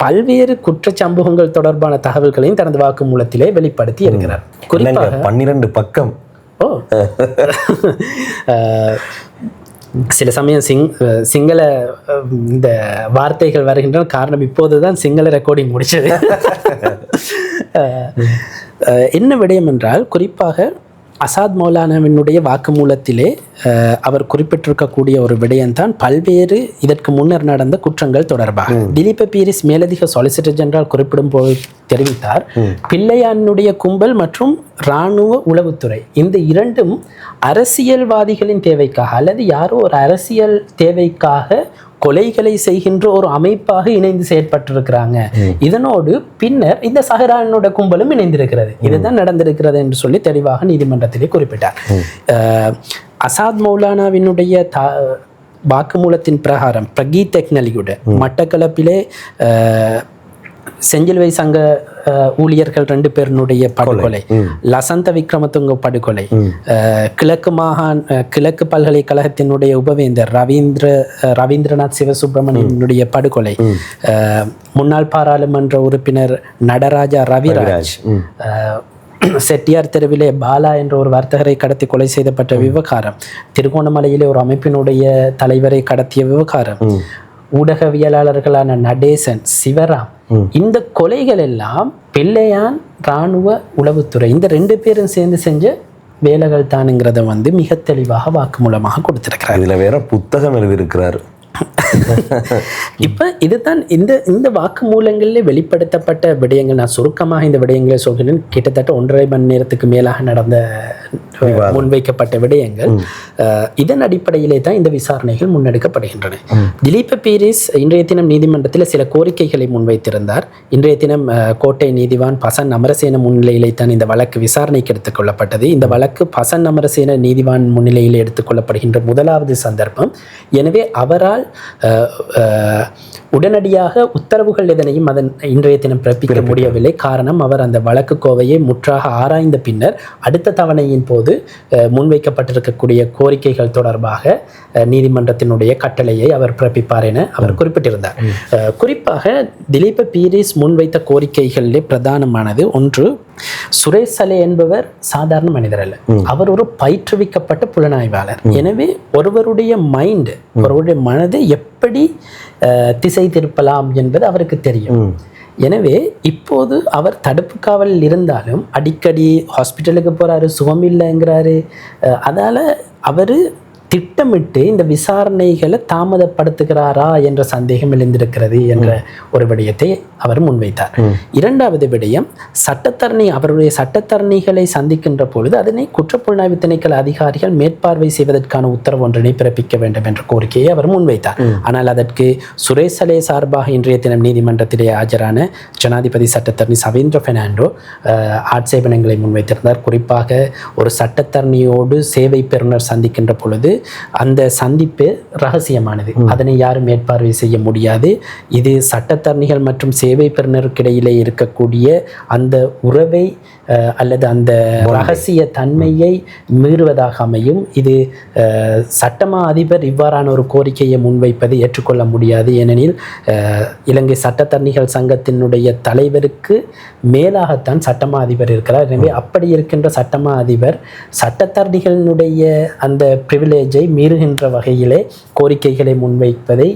பல்வேறு குற்றச்சம்பவங்கள் தொடர்பான தகவல்களையும் தனது வாக்குமூலத்திலே வெளிப்படுத்தி இருக்கிறார். குறிப்பாக 12 பக்கம். சில சமயம் சிங்கள இந்த வார்த்தைகள் வருகின்றன. காரணம், இப்போதுதான் சிங்கள ரெக்கார்டிங் முடிச்சது. என்ன விடயம் என்றால், குறிப்பாக அசாத் மௌலானாவினுடைய வாக்குமூலத்திலே அவர் குறிப்பிட்டிருக்கக்கூடிய ஒரு விடயம்தான் பல்வேறு இதற்கு முன்னர் நடந்த குற்றங்கள் தொடர்பாக. திலீப பீரிஸ் மேலதிக சொலிசிட்டர் ஜெனரல் குறிப்பிடும் போது தெரிவித்தார், பிள்ளையானுடைய கும்பல் மற்றும் இராணுவ உளவுத்துறை இந்த இரண்டும் அரசியல்வாதிகளின் தேவைக்காக அல்லது யாரோ ஒரு அரசியல் தேவைக்காக கொலைகளை செய்கின்ற ஒரு அமைப்பாக இணைந்து செயற்பட்டிருக்கிறாங்க. இதனோடு பின்னர் இந்த சஹரானோட கும்பலும் இணைந்திருக்கிறது. இதுதான் நடந்திருக்கிறது என்று சொல்லி தெளிவாக நீதிமன்றத்திலே குறிப்பிட்டார். அசாத் மௌலானாவினுடைய வாக்குமூலத்தின் பிரகாரம் பிரகீத் டெக்னலியுடன் மட்டக்களப்பிலே செஞ்சிலுவை சங்க ஊழியர்கள் 2 பேருடைய படுகொலை, லசந்த விக்ரமதுங்க படுகொலை, கிழக்கு பல்கலைக்கழகத்தினுடைய உபவேந்தர் ரவீந்திரநாத் சிவசுப்பிரமணியனுடைய படுகொலை, முன்னாள் பாராளுமன்ற உறுப்பினர் நடராஜா ரவிராஜ், செட்டியார் தெருவிலே பாலா என்ற ஒரு வர்த்தகரை கடத்தி கொலை செய்யப்பட்ட விவகாரம், திருகோணமலையிலே ஒரு அமைப்பினுடைய தலைவரை கடத்திய விவகாரம், ஊடகவியலாளர்களான நடேசன், சிவராம், இந்த கொலைகள் எல்லாம் பிள்ளையான் இராணுவ உளவுத்துறை இந்த 2 பேரும் சேர்ந்து செஞ்ச வேலைகள் தானுங்கிறத மிக தெளிவாக வாக்குமூலமாக கொடுத்திருக்கிறார். இதுல வேற புத்தகம் எழுதியிருக்கிறார். இப்ப இதுதான் இந்த வாக்குமூலங்களில் வெளிப்படுத்தப்பட்ட விடயங்கள். நான் சுருக்கமாக இந்த விடயங்களை சொல்கிறேன். கிட்டத்தட்ட 1.5 மணி நேரத்துக்கு மேலாக நடந்த முன்வைக்கப்பட்ட விடயங்கள். இதன் அடிப்படையிலே தான் இந்த விசாரணைகள் முன்னெடுக்கப்படுகின்றன. திலீப பீரிஸ் இன்றைய தினம் நீதிமன்றத்தில் சில கோரிக்கைகளை முன்வைத்திருந்தார். இன்றைய தினம் கோட்டை நீதிவான் பசன் அமரசேன முன்னிலையிலே தான் இந்த வழக்கு விசாரணைக்கு எடுத்துக்கொள்ளப்பட்டது. இந்த வழக்கு பசன் அமரசேன நீதிவான் முன்னிலையில் எடுத்துக்கொள்ளப்படுகின்ற முதலாவது சந்தர்ப்பம். எனவே அவரால் உடனடியாக உத்தரவுகள் எதனையும் அதன் இன்றைய தினம் பிறப்பிக்க முடியவில்லை. காரணம், அவர் அந்த வழக்கு கோவையை முற்றாக ஆராய்ந்த பின்னர் அடுத்த தவணையின் போது முன்வைக்கப்பட்டிருக்கக்கூடிய கோரிக்கைகள் தொடர்பாக நீதிமன்றத்தினுடைய கட்டளையை அவர் பிறப்பிப்பார் என அவர் குறிப்பிட்டிருந்தார். குறிப்பாக திலீப பீரிஸ் முன்வைத்த கோரிக்கைகளிலே பிரதானமானது ஒன்று, சுரேஷ் சலே என்பவர் சாதாரண மனிதர் அல்ல, அவர் ஒரு பயிற்றுவிக்கப்பட்ட புலனாய்வாளர். எனவே ஒருவருடைய மனதை எப்படி திசை திருப்பலாம் என்பது அவருக்கு தெரியும். எனவே இப்போது அவர் தடுப்பு காவலில் இருந்தாலும் அடிக்கடி ஹாஸ்பிட்டலுக்கு போறாரு, சுகம் இல்லைங்கிறாரு. அதால அவர் திட்டமிட்டு இந்த விசாரணைகளை தாமதப்படுத்துகிறாரா என்ற சந்தேகம் எழுந்திருக்கிறது என்ற ஒரு விடயத்தை அவர் முன்வைத்தார். இரண்டாவது விடயம், அவருடைய சட்டத்தரணிகளை சந்திக்கின்ற பொழுது அதனை குற்றப்புலனாய்வு திணைக்கள அதிகாரிகள் மேற்பார்வை செய்வதற்கான உத்தரவு ஒன்றினை பிறப்பிக்க வேண்டும் என்ற கோரிக்கையை அவர் முன்வைத்தார். ஆனால் அதற்கு சுரேஷ் சலே சார்பாக இன்றைய தினம் நீதிமன்றத்திலே ஆஜரான ஜனாதிபதி சட்டத்தரணி சவேந்திர பெர்னாண்டோ ஆட்சேபனைகளை முன்வைத்திருந்தார். குறிப்பாக ஒரு சட்டத்தரணியோடு சேவை பெறுநர் சந்திக்கின்ற பொழுது அந்த சந்திப்பு ரகசியமானது, அதனை யாரும் மேற்பார்வை செய்ய முடியாது. இது சட்டத்தரணிகள் மற்றும் சேவை பெறுநருக்கிடையிலே இருக்கக்கூடிய அந்த உறவை அல்லது அந்த ரகசிய தன்மையை மீறுவதாக அமையும். இது சட்டமா அதிபர் இவ்வாறான ஒரு கோரிக்கையை முன்வைப்பதை ஏற்றுக்கொள்ள முடியாது. ஏனெனில் இலங்கை சட்டத்தரணிகள் சங்கத்தினுடைய தலைவருக்கு மேலாகத்தான் சட்டமா அதிபர் இருக்கிறார். எனவே அப்படி இருக்கின்ற சட்டமா அதிபர் சட்டத்தரணிகளினுடைய அந்த பிரிவிலேஜை மீறுகின்ற வகையிலே கோரிக்கைகளை முன்வைப்பதை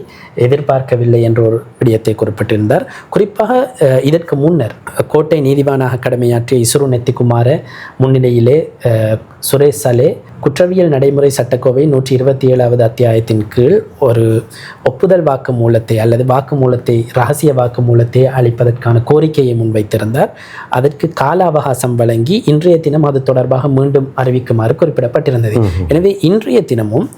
எதிர்பார்க்கவில்லை என்ற ஒரு விடயத்தை குறிப்பிட்டிருந்தார். குறிப்பாக இதற்கு முன்னர் கோட்டை நீதிவானாக கடமையாற்றிய இசுரு நெத்திக்குமார முன்னிலையிலே சுரேஷ் சலே குற்றவியல் நடைமுறை சட்டக்கோவை 127வது அத்தியாயத்தின் கீழ் ஒரு ஒப்புதல் வாக்குமூலத்தை அல்லது வாக்குமூலத்தை ரகசிய வாக்குமூலத்தை அளிப்பதற்கான கோரிக்கையை முன்வைத்திருந்தார். அதற்கு கால அவகாசம் வழங்கி இன்றைய தினம் அது தொடர்பாக மீண்டும் அறிவிக்குமாறு குறிப்பிடப்பட்டிருந்தது. எனவே இன்றைய தினமும்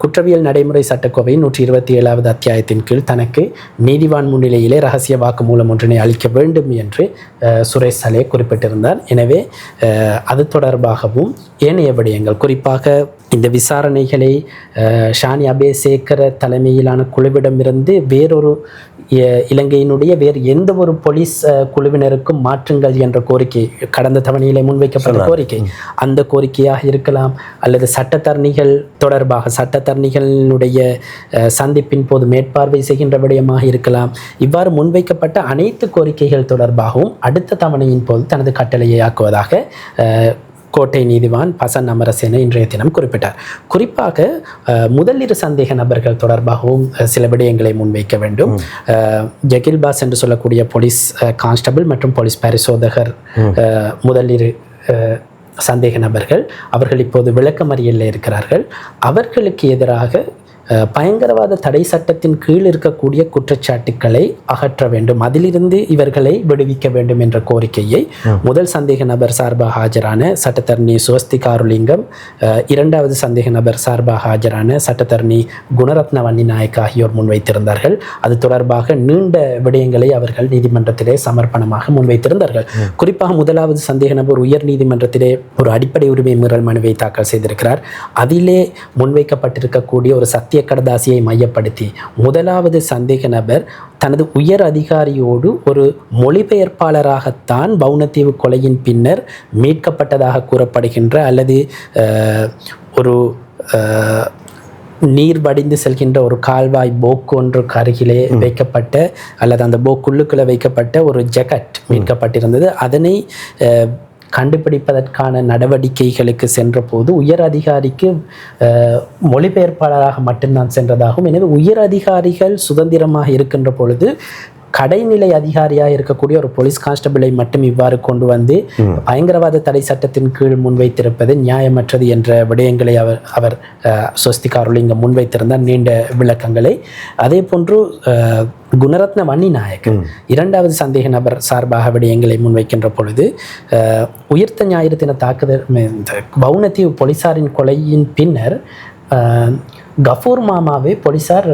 குற்றவியல் நடைமுறை சட்டக்கோவை 127வது அத்தியாயத்தின் கீழ் தனக்கு நீதிவான் முன்னிலையிலே ரகசிய வாக்குமூலம் ஒன்றினை அளிக்க வேண்டும் என்று சுரேஷ் சலே குறிப்பிட்டிருந்தார். எனவே அது தொடர்பாகவும் ஏனைய விடயங்கள், குறிப்பாக இந்த விசாரணைகளை ஷானி அபேசேகர தலைமையிலான குழுவிடமிருந்து வேறொரு இலங்கையினுடைய வேறு எந்த ஒரு போலீஸ் குழுவினருக்கும் மாற்றுங்கள் என்ற கோரிக்கை, கடந்த தவணையிலே முன்வைக்கப்பட்ட கோரிக்கை, அந்த கோரிக்கையாக இருக்கலாம், அல்லது சட்டத்தரணிகள் தொடர்பாக சட்டத்தரணிகளுடைய சந்திப்பின் போது மேற்பார்வை செய்கின்ற விடயமாக இருக்கலாம். இவ்வாறு முன்வைக்கப்பட்ட அனைத்து கோரிக்கைகள் தொடர்பாகவும் அடுத்த தவணையின் போது தனது கட்டளையை ஆக்குவதாக கோட்டை நீதிவான் பசன் அமரசேன இன்றைய தினம் குறிப்பிட்டார். குறிப்பாக முதலிரு சந்தேக நபர்கள் தொடர்பாகவும் சில விடயங்களை முன்வைக்க வேண்டும். ஜகில் பாஸ் என்று சொல்லக்கூடிய போலீஸ் கான்ஸ்டபிள் மற்றும் போலீஸ் பரிசோதகர் முதலிரு சந்தேக நபர்கள், அவர்கள் இப்போது விளக்கமறியலில் இருக்கிறார்கள். அவர்களுக்கு எதிராக பயங்கரவாத தடை சட்டத்தின் கீழ் இருக்கக்கூடிய குற்றச்சாட்டுக்களை அகற்ற வேண்டும், அதிலிருந்து இவர்களை விடுவிக்க வேண்டும் என்ற கோரிக்கையை முதல் சந்தேக நபர் சார்பாக ஆஜரான சட்டத்தரணி சுவஸ்திகாருலிங்கம், இரண்டாவது சந்தேக நபர் சார்பாக ஆஜரான சட்டத்தரணி குணரத்ன வன்னிநாயக் ஆகியோர் முன்வைத்திருந்தார்கள். அது தொடர்பாக நீண்ட விடயங்களை அவர்கள் நீதிமன்றத்திலே சமர்ப்பணமாக முன்வைத்திருந்தார்கள். குறிப்பாக முதலாவது சந்தேக நபர் உயர் நீதிமன்றத்திலே ஒரு அடிப்படை உரிமை மீறல் மனுவை தாக்கல் செய்திருக்கிறார். அதிலே முன்வைக்கப்பட்டிருக்கக்கூடிய ஒரு சத்திய கடதாசியை மையப்படுத்தி முதலாவது சந்தேக நபர் தனது உயர் அதிகாரியோடு ஒரு மொழிபெயர்ப்பாளராகத்தான் வவுணத்தீவு கொலையின் பின்னர் மீட்கப்பட்டதாக கூறப்படுகின்ற அல்லது ஒரு நீர் வடிந்து செல்கின்ற ஒரு கால்வாய் போக்கு ஒன்றுக்கு அருகிலே வைக்கப்பட்ட அல்லது அந்த போக்குள்ளுக்குள்ளே வைக்கப்பட்ட ஒரு ஜக்கெட் மீட்கப்பட்டிருந்தது. அதனை கண்டுபிடிப்பதற்கான நடவடிக்கைகளுக்கு சென்ற போது உயர் அதிகாரிக்கு மொழிபெயர்ப்பாளராக மட்டும்தான் சென்றதாகும். எனவே உயர் அதிகாரிகள் சுதந்திரமாக இருக்கின்ற பொழுது கடைநிலை அதிகாரியாக இருக்கக்கூடிய ஒரு போலீஸ் கான்ஸ்டபிளை மட்டும் இவ்வாறு கொண்டு வந்து பயங்கரவாத தடை சட்டத்தின் கீழ் முன்வைத்திருப்பது நியாயமற்றது என்ற விடயங்களை அவர் ஸ்வஸ்திகாருலிங்கம் முன்வைத்திருந்தார், நீண்ட விளக்கங்களை. அதே போன்று குணரத்ன வன்னிநாயக் இரண்டாவது சந்தேக நபர் சார்பாக விடயங்களை முன்வைக்கின்ற பொழுது உயிர்த்த ஞாயிறு தின தாக்குதல் வவுணத்தீவு போலீசாரின் கொலையின் பின்னர் கஃபூர் மாமாவை போலீசார்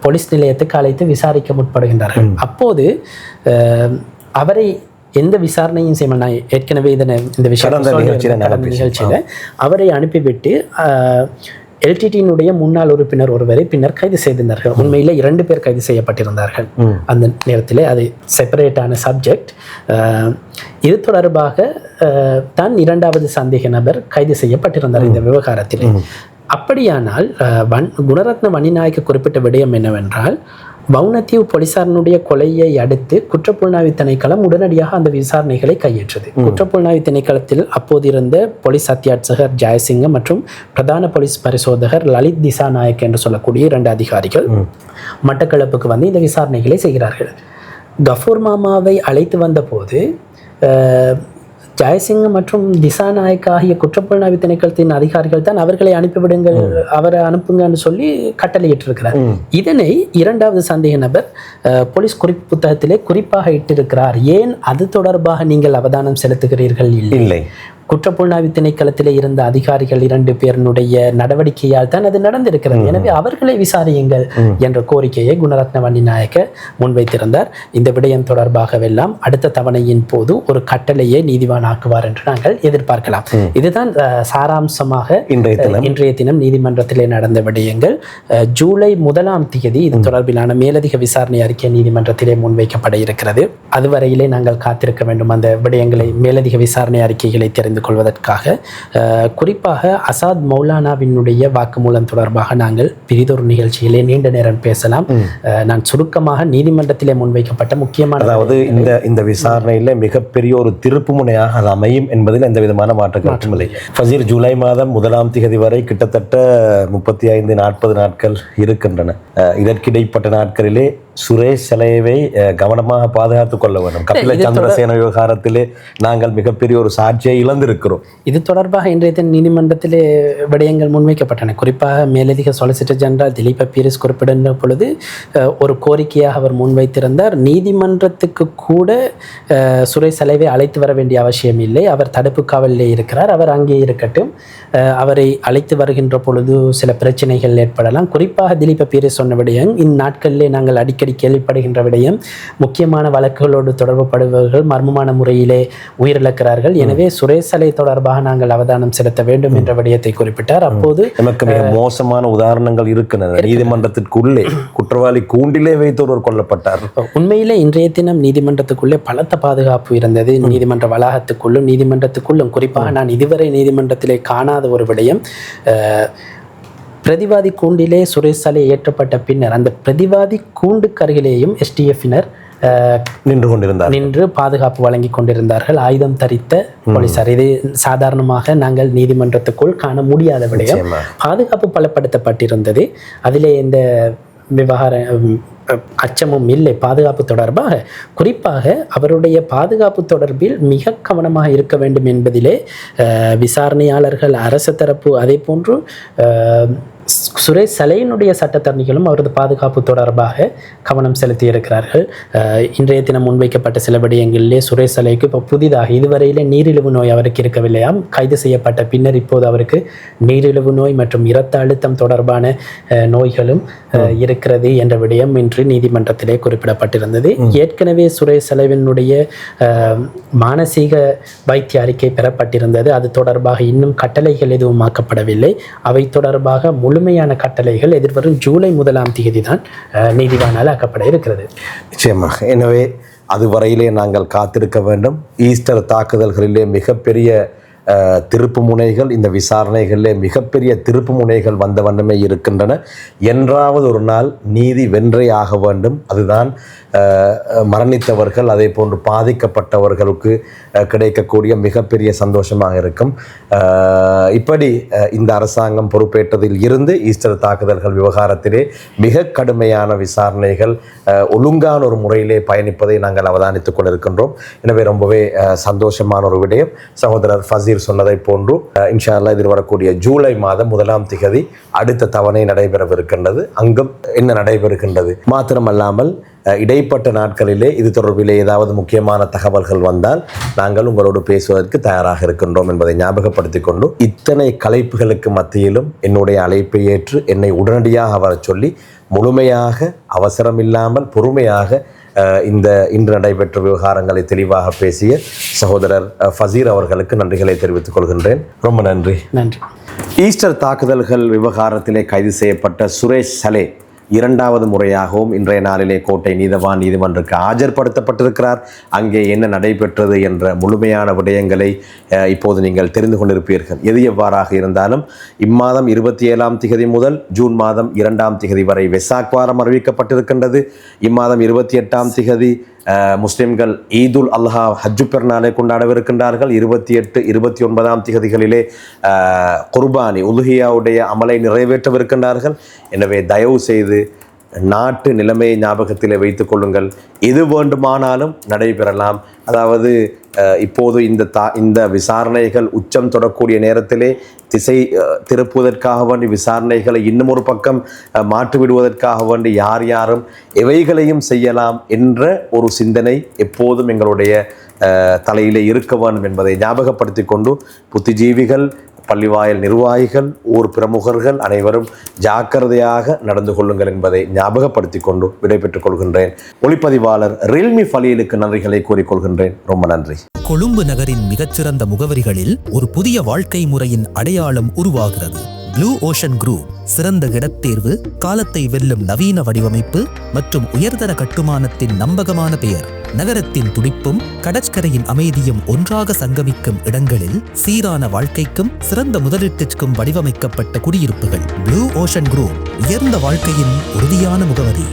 போலீஸ் நிலையத்துக்கு அழைத்து விசாரிக்க முற்படுகின்றார்கள். அப்போது அவரை எந்த விசாரணையும் செய்ய, நான் ஏற்கனவே இந்த விஷயம் நிகழ்ச்சியில் அவரை அனுப்பிவிட்டு எல்டிடியினுடைய முன்னாள் உறுப்பினர் ஒருவரை பின்னர் கைது செய்திருந்தார்கள். உண்மையில் 2 பேர் கைது செய்யப்பட்டிருந்தார்கள் அந்த நேரத்தில். அது செப்பரேட்டான சப்ஜெக்ட். இது தொடர்பாக தான் இரண்டாவது சந்தேக நபர் கைது செய்யப்பட்டிருந்தார் இந்த விவகாரத்தில். அப்படியானால் குணரத்ன வன்னிநாயக்க குறிப்பிட்ட விடயம் என்னவென்றால், வவுணத்தீவு போலீசாரினுடைய கொலையை அடுத்து குற்றப்புலனாய்வு திணைக்களம் உடனடியாக அந்த விசாரணைகளை கையேற்றது. குற்றப்புலனாய்வு திணைக்களத்தில் அப்போது இருந்த போலீஸ் அத்தியாட்சகர் ஜெயசிங்க மற்றும் பிரதான போலீஸ் பரிசோதகர் லலித் திசாநாயக் என்று சொல்லக்கூடிய 2 அதிகாரிகள் மட்டக்களப்புக்கு வந்து இந்த விசாரணைகளை செய்கிறார்கள். கஃபூர் மாமாவை அழைத்து வந்த போது ஜெயசிங்க மற்றும் திசாநாயக் ஆகிய குற்றப்புலனாய்வு திணைக்களத்தின் அதிகாரிகள் தான் அவர்களை அனுப்பிவிடுங்கள், அவரை அனுப்புங்கன்னு சொல்லி கட்டளையிட்டிருக்கிறார். இதனை இரண்டாவது சந்தேக நபர் போலீஸ் குறிப்பு புத்தகத்திலே குறிப்பாக இட்டிருக்கிறார். ஏன் அது தொடர்பாக நீங்கள் அவதானம் செலுத்துகிறீர்கள்? இல்லை, குற்றப்புலனாய்வு திணைக்களத்திலே இருந்த அதிகாரிகள் 2 பேருடைய நடவடிக்கையால் தான் அது நடந்திருக்கிறது. எனவே அவர்களை விசாரியுங்கள் என்ற கோரிக்கையை குணரத்ன வன்னிநாயக்க முன்வைத்திருந்தார். இந்த விடயம் தொடர்பாகவெல்லாம் அடுத்த தவணையின் போது ஒரு கட்டளையை நீதிவான் ஆக்குவார் என்று நாங்கள் எதிர்பார்க்கலாம். இதுதான் சாராம்சமாக இன்றைய தினம் நீதிமன்றத்திலே நடந்த விடயங்கள். ஜூலை 1ஆம் தேதி இது தொடர்பிலான மேலதிக விசாரணை அறிக்கை நீதிமன்றத்திலே முன்வைக்கப்பட இருக்கிறது. அதுவரையிலே நாங்கள் காத்திருக்க வேண்டும் அந்த விடயங்களை, மேலதிக விசாரணை அறிக்கைகளை தெரிந்து கொள்வதற்காக. குறிப்பாக அசாத் மௌலானாவினுடைய வாக்குமூலம் தொடர்பாக நாங்கள் பிரிதொரு நிகழ்ச்சியிலே நீண்ட நேரம் பேசலாம். நான் சுருக்கமாக நீதிமன்றத்திலே முன்வைக்கப்பட்ட முக்கியமான, அதாவது இந்த விசாரணையில் மிகப்பெரிய ஒரு திருப்பு முனையாக அது அமையும் என்பதில் எந்த விதமான மாற்றங்களும் இல்லை. ஃபசீர், ஜூலை மாதம் 1ஆம் தேதி வரை கிட்டத்தட்ட 35-40 நாட்கள் இருக்கின்றன. இதற்கிடைப்பட்ட நாட்களிலே சுரேஷ் சலையவை கவனமாக பாதுகாத்துக் கொள்ள வேண்டும். கபில சந்திரசேன விவகாரத்திலே நாங்கள் மிகப்பெரிய ஒரு சாட்சியை இழந்திருக்கிறோம். இது தொடர்பாக இன்றைய தினம் நீதிமன்றத்திலே விடயங்கள் முன்வைக்கப்பட்டன. குறிப்பாக மேலதிக சொலிசிட்டர் ஜெனரல் திலீப பீரிஸ் குறிப்பிடுகின்ற பொழுது ஒரு கோரிக்கையாக அவர் முன்வைத்திருந்தார். நீதிமன்றத்துக்கு கூட சுரேஷ் சலைவை அழைத்து வர வேண்டிய அவசியம் இல்லை, அவர் தடுப்பு காவலிலே இருக்கிறார், அவர் அங்கே இருக்கட்டும், அவரை அழைத்து வருகின்ற பொழுது சில பிரச்சனைகள் ஏற்படலாம். குறிப்பாக திலீப பீரிஸ் சொன்ன விடயம், இந்நாட்களிலே நாங்கள் அடிக்கடி கேள்விப்படுகின்ற விடயம், முக்கியமான வழக்குகளோடு தொடர்புபடுபவர்கள் மர்மமான முறையிலே உயிரிழக்கிறார்கள், எனவே சுரேஷ் சலை தொடர்பாக நாங்கள் அவதானம் செலுத்த வேண்டும் என்ற விடயத்தை குறிப்பிட்டார். அப்போது நமக்கு மிக மோசமான உதாரணங்கள் இருக்கின்றன. நீதிமன்றத்திற்குள்ளே குற்றவாளி கூண்டிலே வைத்து ஒருவர் கொல்லப்பட்டார். உண்மையிலே இன்றைய தினம் நீதிமன்றத்துக்குள்ளே பலத்த பாதுகாப்பு இருந்தது. நீதிமன்ற வளாகத்துக்குள்ளும் நீதிமன்றத்துக்குள்ளும் குறிப்பாக நான் இதுவரை நீதிமன்றத்திலே காணாத ஒரு விடயம், பிரதிவாதி கூண்டிலே சுரேஷ் சலை ஏற்றப்பட்ட பின்னர் அந்த பிரதிவாதி கூண்டுக்கு அருகிலேயும் எஸ்டிஎஃபினர் நின்று பாதுகாப்பு வழங்கி கொண்டிருந்தார்கள், ஆயுதம் தரித்த போலீசார். இது சாதாரணமாக நாங்கள் நீதிமன்றத்துக்குள் காண முடியாத விடயம். பாதுகாப்பு பலப்படுத்தப்பட்டிருந்தது, அதிலே இந்த விவகாரம் அச்சமும் இல்லை. பாதுகாப்பு தொடர்பாக குறிப்பாக அவருடைய பாதுகாப்பு தொடர்பில் மிக கவனமாக இருக்க வேண்டும் என்பதிலே விசாரணையாளர்கள், அரசு தரப்பு, அதே போன்று சுரேஷ் சலையினுடைய சட்டத்தரணிகளும் அவரது பாதுகாப்பு தொடர்பாக கவனம் செலுத்தி இருக்கிறார்கள். இன்றைய தினம் முன்வைக்கப்பட்ட சில விடயங்களிலே சுரேஷ் சலைக்கு இப்போ புதிதாக இதுவரையிலே நீரிழிவு நோய் அவருக்கு இருக்கவில்லையாம். கைது செய்யப்பட்ட பின்னர் இப்போது அவருக்கு நீரிழிவு நோய் மற்றும் இரத்த அழுத்தம் தொடர்பான நோய்களும் இருக்கிறது என்ற விடயம் இன்று நீதிமன்றத்திலே குறிப்பிடப்பட்டிருந்தது. ஏற்கனவே சுரேஷ் சலைவினுடைய மானசீக வைத்திய அறிக்கை பெறப்பட்டிருந்தது. அது தொடர்பாக இன்னும் கட்டளைகள் எதுவும் ஆக்கப்படவில்லை. அவை தொடர்பாக முழுமையான கட்டளைகள் எதிர்வரும் ஜூலை 1ஆம் தேதி தான் நீதிவானால் ஆக்கப்பட இருக்கிறது. நிச்சயமாக. எனவே அதுவரையிலே நாங்கள் காத்திருக்க வேண்டும். ஈஸ்டர் தாக்குதல்களிலே மிகப்பெரிய திருப்பு முனைகள், இந்த விசாரணைகளிலே மிகப்பெரிய திருப்பு முனைகள் வந்த வண்ணமே இருக்கின்றன. என்றாவது ஒரு நாள் நீதி வென்றே ஆக வேண்டும். அதுதான் மரணித்தவர்கள் அதே போன்று பாதிக்கப்பட்டவர்களுக்கு கிடைக்கக்கூடிய மிகப்பெரிய சந்தோஷமாக இருக்கும். இப்படி இந்த அரசாங்கம் பொறுப்பேற்றதில் இருந்து ஈஸ்டர் தாக்குதல்கள் விவகாரத்திலே மிக கடுமையான விசாரணைகள் ஒழுங்கான ஒரு முறையிலே பயணிப்பதை நாங்கள் அவதானித்துக் கொண்டிருக்கின்றோம். எனவே ரொம்பவே சந்தோஷமான ஒரு விடயம். சகோதரர் ஃபசீர் சொன்னதை போன்று இன்ஷா அல்லாஹ் எதிர்வரக்கூடிய ஜூலை மாதம் 1ஆம் தேதி அடுத்த தவணை நடைபெறவிருக்கின்றது. அங்கும் என்ன நடைபெறுகின்றது மாத்திரமல்லாமல் இடைப்பட்ட நாட்களிலே இது தொடர்பிலே ஏதாவது முக்கியமான தகவல்கள் வந்தால் நாங்கள் உங்களோடு பேசுவதற்கு தயாராக இருக்கின்றோம் என்பதை ஞாபகப்படுத்திக் கொண்டு, இத்தனை கலைப்புகளுக்கு மத்தியிலும் என்னுடைய அழைப்பை ஏற்று என்னை உடனடியாக வர சொல்லி முழுமையாக அவசரமில்லாமல் பொறுமையாக இந்த இன்று நடைபெற்ற விவகாரங்களை தெளிவாக பேசிய சகோதரர் ஃபசீர் அவர்களுக்கு நன்றிகளை தெரிவித்துக் கொள்கின்றேன். ரொம்ப நன்றி. நன்றி. ஈஸ்டர் தாக்குதல்கள் விவகாரத்திலே கைது செய்யப்பட்ட சுரேஷ் சலே இரண்டாவது முறையாகவும் இன்றைய நாளிலே கோட்டை நீதவான் நீதிமன்றத்துக்கு ஆஜர்படுத்தப்பட்டிருக்கிறார். அங்கே என்ன நடைபெற்றது என்ற முழுமையான விடயங்களை இப்போது நீங்கள் தெரிந்து கொண்டிருப்பீர்கள். எது எவ்வாறாக இருந்தாலும் இம்மாதம் 27ஆம் தேதி முதல் ஜூன் மாதம் 2ஆம் தேதி வரை வெசாக் வாரம் அறிவிக்கப்பட்டிருக்கின்றது. இம்மாதம் 28ஆம் தேதி முஸ்லிம்கள் ஈதுல் அல்ஹா ஹஜ்ஜு பெருநாளை கொண்டாடவிருக்கின்றார்கள். 28, 29ஆம் தேதிகளிலே குர்பானி உலுஹியாவுடைய அமலை நிறைவேற்றவிருக்கின்றார்கள். எனவே தயவு செய்து நாட்டு நிலைமையை ஞாபகத்தில் வைத்துக் கொள்ளுங்கள். எது வேண்டுமானாலும் நடைபெறலாம். அதாவது இப்போது இந்த விசாரணைகள் உச்சம் தொடக்கூடிய நேரத்திலே திசை திருப்புவதற்காக வேண்டி விசாரணைகளை இன்னும் ஒரு பக்கம் மாற்றிவிடுவதற்காக வேண்டி யாரும் எவைகளையும் செய்யலாம் என்ற ஒரு சிந்தனை எப்போதும் எங்களுடைய தலையிலே இருக்க வேண்டும் என்பதை ஞாபகப்படுத்தி கொண்டு புத்திஜீவிகள், பள்ளிவாயல் நிர்வாகிகள், ஊர் பிரமுகர்கள் அனைவரும் ஜாக்கிரதையாக நடந்து கொள்ளுங்கள் என்பதை ஞாபகப்படுத்தி கொண்டு விடைபெற்றுக் கொள்கின்றேன். ஒளிப்பதிவாளர் ரில்மி ஃபலீலுக்கு நன்றிகளை கூறிக்கொள்கின்றேன். ரொம்ப நன்றி. கொழும்பு நகரின் மிகச்சிறந்த முகவரிகளில் ஒரு புதிய வாழ்க்கை முறையின் அடையாளம் உருவாகிறது. ப்ளூ ஓஷன் குரூப் சிறந்த இடத்தேர்வு, காலத்தை வெல்லும் நவீன வடிவமைப்பு மற்றும் உயர்தர கட்டுமானத்தின் நம்பகமான பெயர். நகரத்தின் துடிப்பும் கடற்கரையின் அமைதியும் ஒன்றாக சங்கமிக்கும் இடங்களில் சீரான வாழ்க்கைக்கும் சிறந்த முதலீட்டிற்கும் வடிவமைக்கப்பட்ட குடியிருப்புகள். ப்ளூ ஓஷன் குரூப் உயர்ந்த வாழ்க்கையின் உறுதியான முகவரி.